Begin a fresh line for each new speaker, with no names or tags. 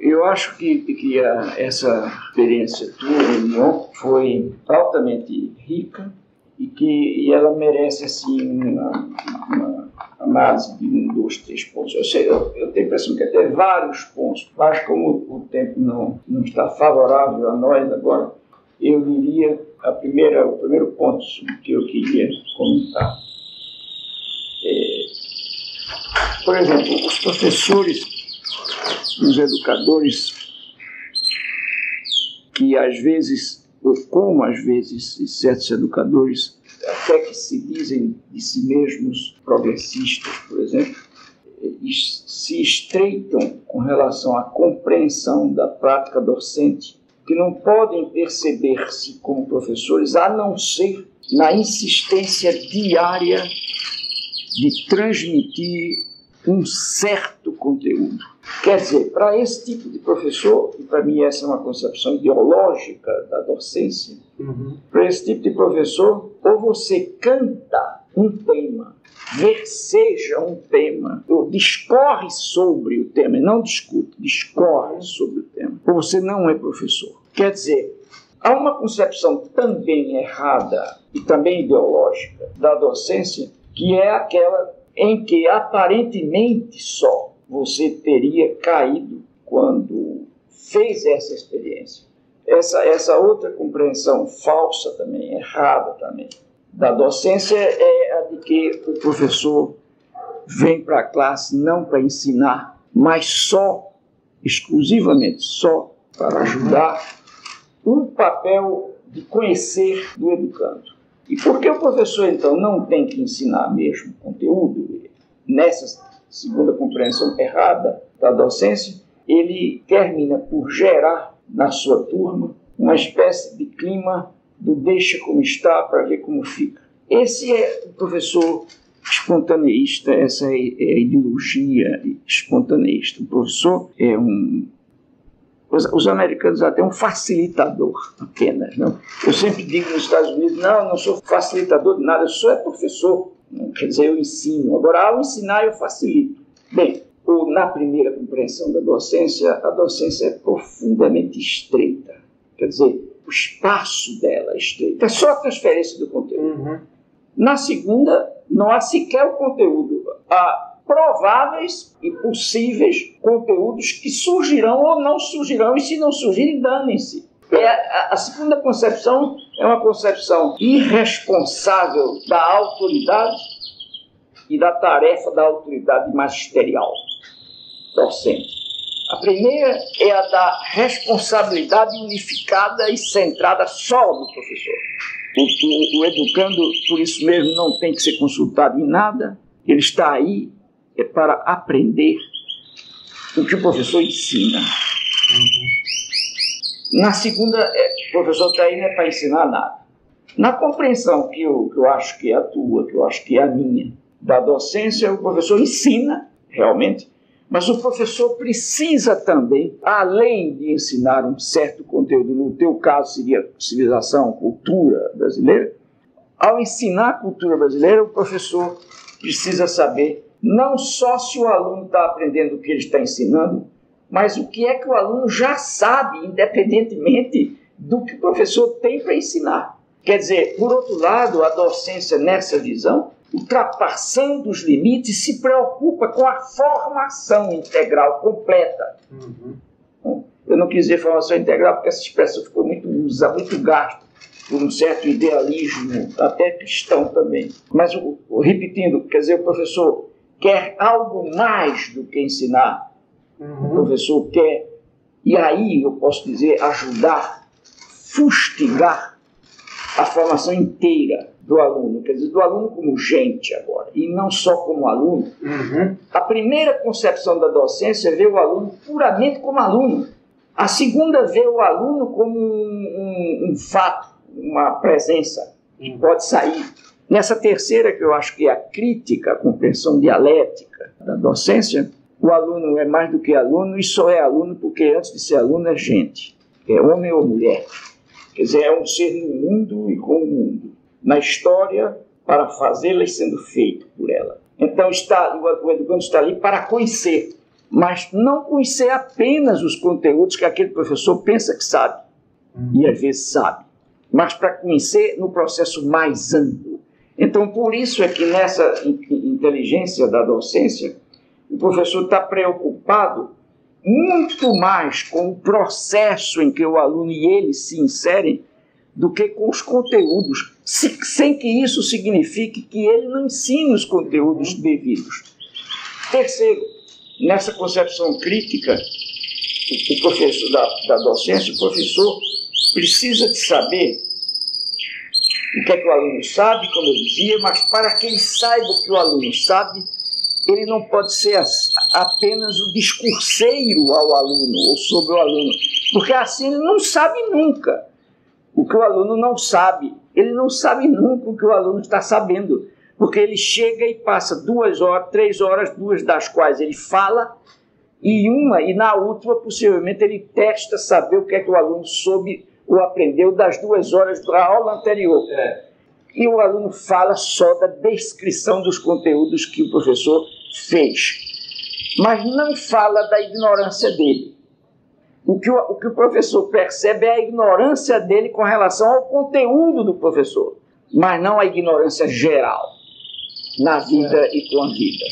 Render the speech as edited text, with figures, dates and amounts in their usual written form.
Eu acho que essa experiência tua em Lyon foi altamente rica e ela merece assim uma análise de 1, 2, 3 pontos. Eu tenho a impressão que até vários pontos, mas como o tempo não está favorável a nós agora, eu diria o primeiro ponto que eu queria comentar. Por exemplo, os professores, os educadores, que às vezes, ou como às vezes, certos educadores, até que se dizem de si mesmos progressistas, por exemplo, se estreitam com relação à compreensão da prática docente, que não podem perceber-se como professores, a não ser na insistência diária de transmitir um certo conteúdo. Quer dizer, para esse tipo de professor, e para mim essa é uma concepção ideológica da docência, para esse tipo de professor, ou você canta um tema, verseja um tema, ou discorre sobre o tema, e não discute, discorre sobre o tema, ou você não é professor. Quer dizer, há uma concepção também errada e também ideológica da docência, que é aquela em que aparentemente só você teria caído quando fez essa experiência. Essa outra compreensão falsa também, errada também, da docência é a de que o professor vem para a classe não para ensinar, mas só, exclusivamente só, para ajudar o papel de conhecer do educando. E por que o professor, então, não tem que ensinar mesmo conteúdo? Nessa segunda compreensão errada da docência, ele termina por gerar na sua turma uma espécie de clima do deixa como está para ver como fica. Esse é o professor espontaneísta, essa é a ideologia espontaneísta. O professor é os americanos até um facilitador apenas. Não? Eu sempre digo nos Estados Unidos, não, eu não sou facilitador de nada, eu sou professor. Quer dizer, eu ensino. Agora, ao ensinar, eu facilito. Bem, na primeira compreensão da docência, a docência é profundamente estreita. Quer dizer, o espaço dela é estreito. É só a transferência do conteúdo. Na segunda, não há sequer o conteúdo. Há prováveis e possíveis conteúdos que surgirão ou não surgirão, e se não surgirem, danem-se. A segunda concepção é uma concepção irresponsável da autoridade e da tarefa da autoridade magisterial docente. A primeira é a da responsabilidade unificada e centrada só no professor. O educando, por isso mesmo, não tem que ser consultado em nada, ele está aí para aprender o que o professor ensina. Na segunda, o professor está aí não é para ensinar nada. Na compreensão que eu acho que é a tua, que eu acho que é a minha, da docência, o professor ensina, realmente, mas o professor precisa também, além de ensinar um certo conteúdo, no teu caso seria civilização, cultura brasileira, ao ensinar a cultura brasileira, o professor precisa saber não só se o aluno está aprendendo o que ele está ensinando, mas o que é que o aluno já sabe, independentemente do que o professor tem para ensinar. Quer dizer, por outro lado, a docência nessa visão, ultrapassando os limites, se preocupa com a formação integral completa. Eu não quis dizer formação integral porque essa expressão ficou muito gasta por um certo idealismo, até cristão também. Mas, repetindo, quer dizer, o professor quer algo mais do que ensinar. O professor quer, e aí eu posso dizer, ajudar, fustigar a formação inteira do aluno, quer dizer, do aluno como gente agora, e não só como aluno. A primeira concepção da docência vê o aluno puramente como aluno. A segunda vê o aluno como um fato, uma presença que pode sair. Nessa terceira, que eu acho que é a crítica, a compreensão dialética da docência, o aluno é mais do que aluno e só é aluno porque antes de ser aluno é gente, é homem ou mulher. Quer dizer, é um ser no mundo e com o mundo, na história para fazê-la e sendo feito por ela. Então o educando está ali para conhecer. mas não conhecer apenas os conteúdos que aquele professor pensa que sabe, e às vezes sabe, mas para conhecer no processo mais amplo. Então, por isso é que nessa inteligência da docência, o professor está preocupado muito mais com o processo em que o aluno e ele se inserem do que com os conteúdos, sem que isso signifique que ele não ensine os conteúdos devidos. Terceiro, nessa concepção crítica, o professor da docência, o professor precisa de saber o que é que o aluno sabe, como eu dizia, mas para que ele saiba o que o aluno sabe, ele não pode ser apenas o discurseiro ao aluno ou sobre o aluno, porque assim ele não sabe nunca o que o aluno não sabe. Ele não sabe nunca o que o aluno está sabendo, porque ele chega e passa 2 horas, 3 horas, 2 das quais ele fala, e na última, possivelmente, ele testa saber o que é que o aluno soube ou aprendeu das 2 horas da aula anterior. E o aluno fala só da descrição dos conteúdos que o professor fez, mas não fala da ignorância dele. O que o professor percebe é a ignorância dele com relação ao conteúdo do professor, mas não a ignorância geral na vida e com a vida.